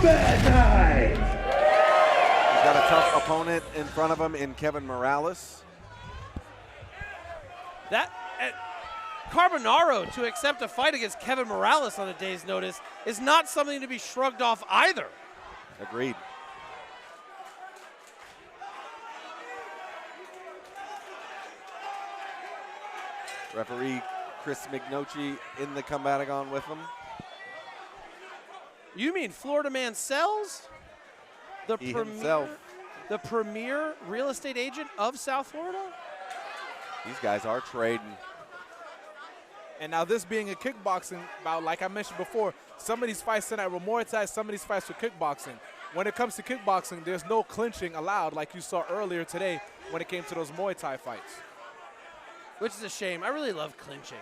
Combat Night! He's got a tough opponent in front of him in Kevin Morales. Carbonaro to accept a fight against Kevin Morales on a day's notice is not something to be shrugged off either. Agreed. Referee Chris Mignocci in the Combatagon with him. You mean Florida Man Sells? The He premier, himself. the premier real estate agent of South Florida? These guys are trading. And now this being a kickboxing bout, like I mentioned before, some of these fights tonight were Muay Thai, some of these fights were kickboxing. When it comes to kickboxing, there's no clinching allowed like you saw earlier today when it came to those Muay Thai fights. Which is a shame. I really love clinching.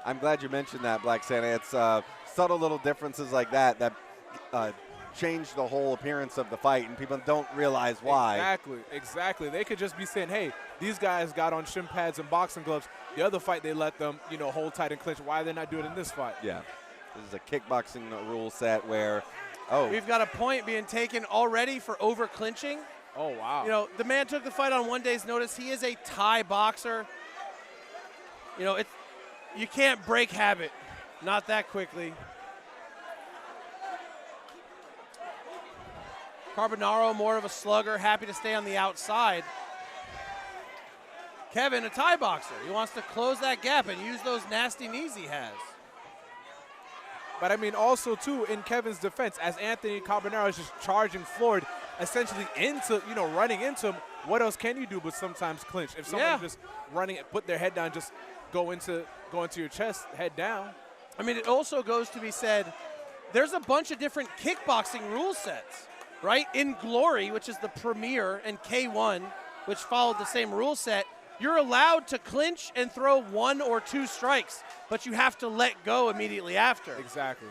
I'm glad you mentioned that, Black Santa. It's subtle little differences like that that change the whole appearance of the fight, and people don't realize why. Exactly. They could just be saying, hey, these guys got on shin pads and boxing gloves. The other fight, they let them, hold tight and clinch. Why are they not doing it in this fight? Yeah. This is a kickboxing rule set where, We've got a point being taken already for over clinching. Oh, wow. The man took the fight on one day's notice. He is a Thai boxer. You can't break habit. Not that quickly. Carbonaro, more of a slugger, happy to stay on the outside. Kevin, a Thai boxer. He wants to close that gap and use those nasty knees he has. But I mean, also, too, in Kevin's defense, as Anthony Carbonaro is just charging forward, essentially running into him, what else can you do but sometimes clinch? If someone's just running, put their head down, just go into your chest, head down. I mean, it also goes to be said, there's a bunch of different kickboxing rule sets, right? In Glory, which is the premier, and K1, which followed the same rule set, you're allowed to clinch and throw 1 or 2 strikes, but you have to let go immediately after. Exactly.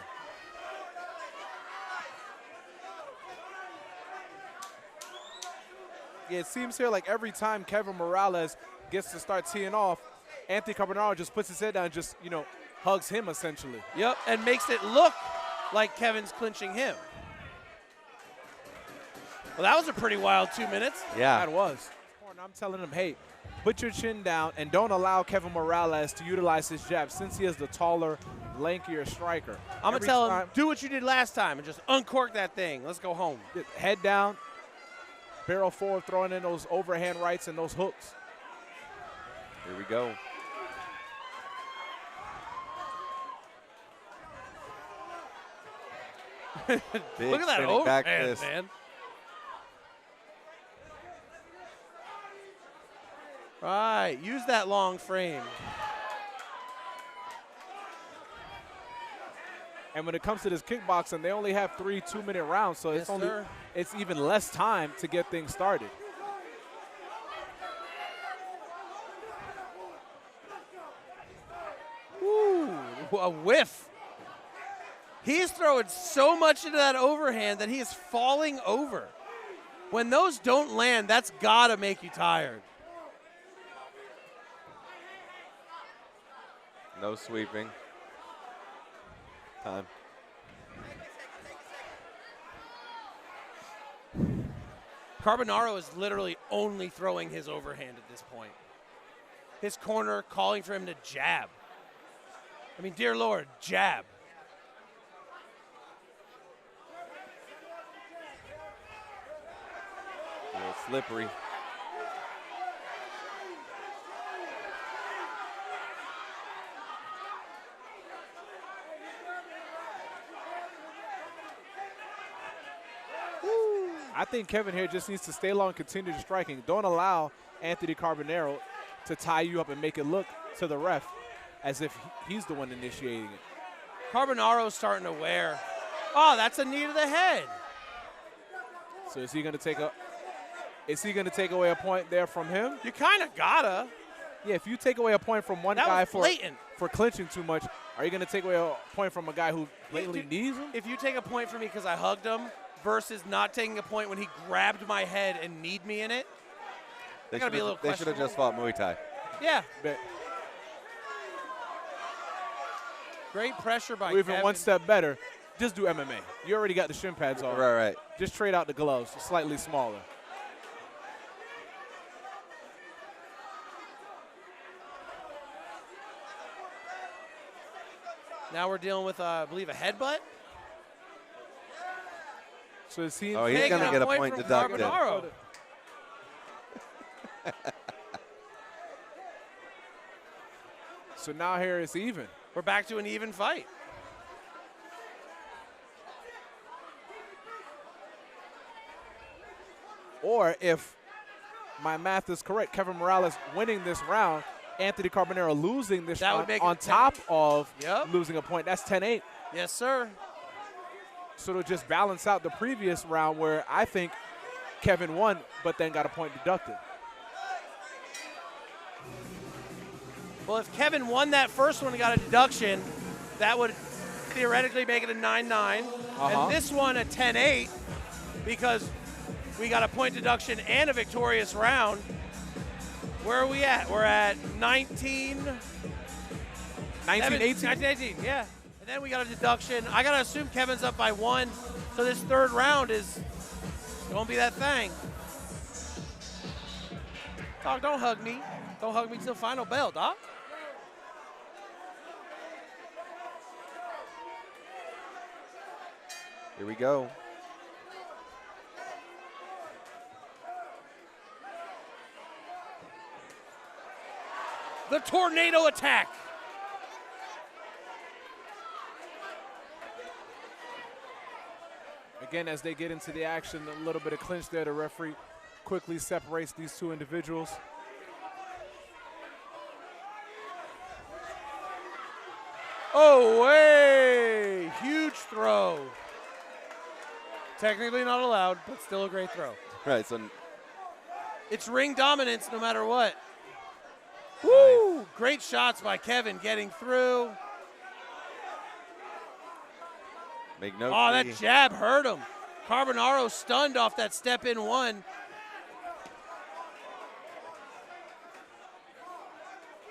Yeah, it seems here like every time Kevin Morales gets to start teeing off, Anthony Carbonaro just puts his head down and just, hugs him essentially. Yep, and makes it look like Kevin's clinching him. Well, that was a pretty wild 2 minutes. Yeah. That was. And I'm telling him, hey, put your chin down and don't allow Kevin Morales to utilize his jab since he is the taller, lankier striker. I'm going to tell him, do what you did last time and just uncork that thing. Let's go home. Head down, barrel forward, throwing in those overhand rights and those hooks. Here we go. Look at that overhand, man. Right, use that long frame. And when it comes to this kickboxing, they only have 3 2-minute rounds, so it's even less time to get things started. Ooh, a whiff. He's throwing so much into that overhand that he is falling over. When those don't land, that's got to make you tired. No sweeping. Time. Carbonaro is literally only throwing his overhand at this point. His corner calling for him to jab. I mean, dear Lord, jab. A little slippery. I think Kevin here just needs to stay low and continue striking. Don't allow Anthony Carbonaro to tie you up and make it look to the ref as if he's the one initiating it. Carbonaro's starting to wear. Oh, that's a knee to the head. So is he going to take away a point there from him? You kind of gotta. Yeah, if you take away a point from one That guy was blatant. for clinching too much, are you going to take away a point from a guy who blatantly knees him? If you take a point from me because I hugged him versus not taking a point when he grabbed my head and kneed me in it, They gotta be a little should have just fought Muay Thai. Yeah. Great pressure by Even Kevin. one step better, just do MMA. You already got the shin pads on. Right. Just trade out the gloves, slightly smaller. Now we're dealing with, I believe, a headbutt. So it seems Oh, he's going to get a point from deducted. Carbonaro. So now here it's even. We're back to an even fight. Or if my math is correct, Kevin Morales winning this round, Anthony Carbonaro losing this That would round make on it top of Yep. losing a point. That's 10-8. Yes, sir. So it'll just balance out the previous round where I think Kevin won, but then got a point deducted. Well, if Kevin won that first one and got a deduction, that would theoretically make it a 9-9. And this one a 10-8 because we got a point deduction and a victorious round. Where are we at? We're at 19-18, yeah. And then we got a deduction. I got to assume Kevin's up by 1, so this third round is going to be that thing. Dog, don't hug me. Don't hug me till final bell, Doc. Here we go. The tornado attack. Again, as they get into the action, a little bit of clinch there. The referee quickly separates these two individuals. Oh, way! Huge throw. Technically not allowed, but still a great throw. Right, so It's ring dominance no matter what. Woo! Great shots by Kevin getting through. make no Oh, plea. that jab hurt him. Carbonaro stunned off that step in one.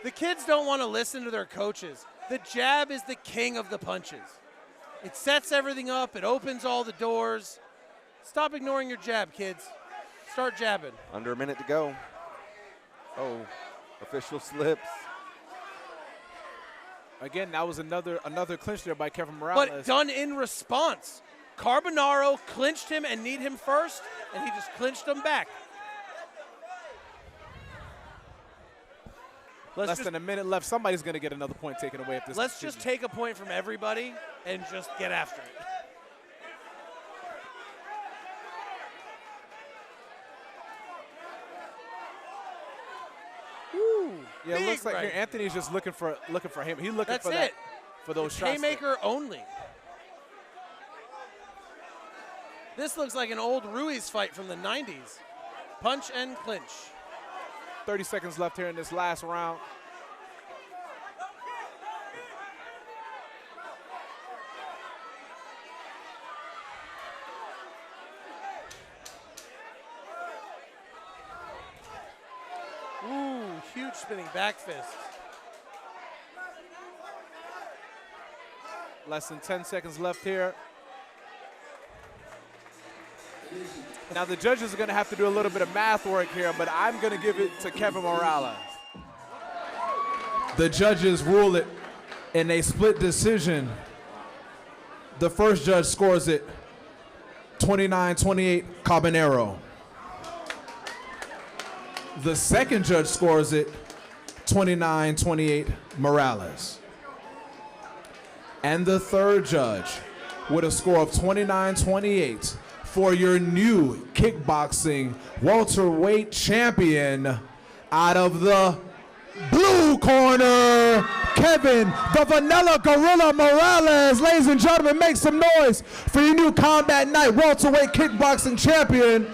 The kids don't want to listen to their coaches. The jab is the king of the punches. It sets everything up. It opens all the doors. Stop ignoring your jab, kids. Start jabbing. Under a minute to go. Oh, official slips. Again, that was another clinch there by Kevin Morales. But done in response. Carbonaro clinched him and kneed him first, and he just clinched him back. Less than a minute left. Somebody's going to get another point taken away if this Let's just take a point from everybody and just get after it. Woo, Yeah, it big looks like right. here Anthony's just looking for him. He's looking That's for that it. for those shots. Haymaker only. This looks like an old Ruiz fight from the 90s. Punch and clinch. 30 seconds left here in this last round. Ooh, huge spinning back fist. Less than 10 seconds left here. Now the judges are going to have to do a little bit of math work here, but I'm going to give it to Kevin Morales. The judges rule it in a split decision. The first judge scores it 29-28 Carbonaro. The second judge scores it 29-28 Morales. And the third judge with a score of 29-28 for your new kickboxing welterweight champion out of the blue corner, Kevin the Vanilla Gorilla Morales. Ladies and gentlemen, make some noise for your new Combat Night welterweight kickboxing champion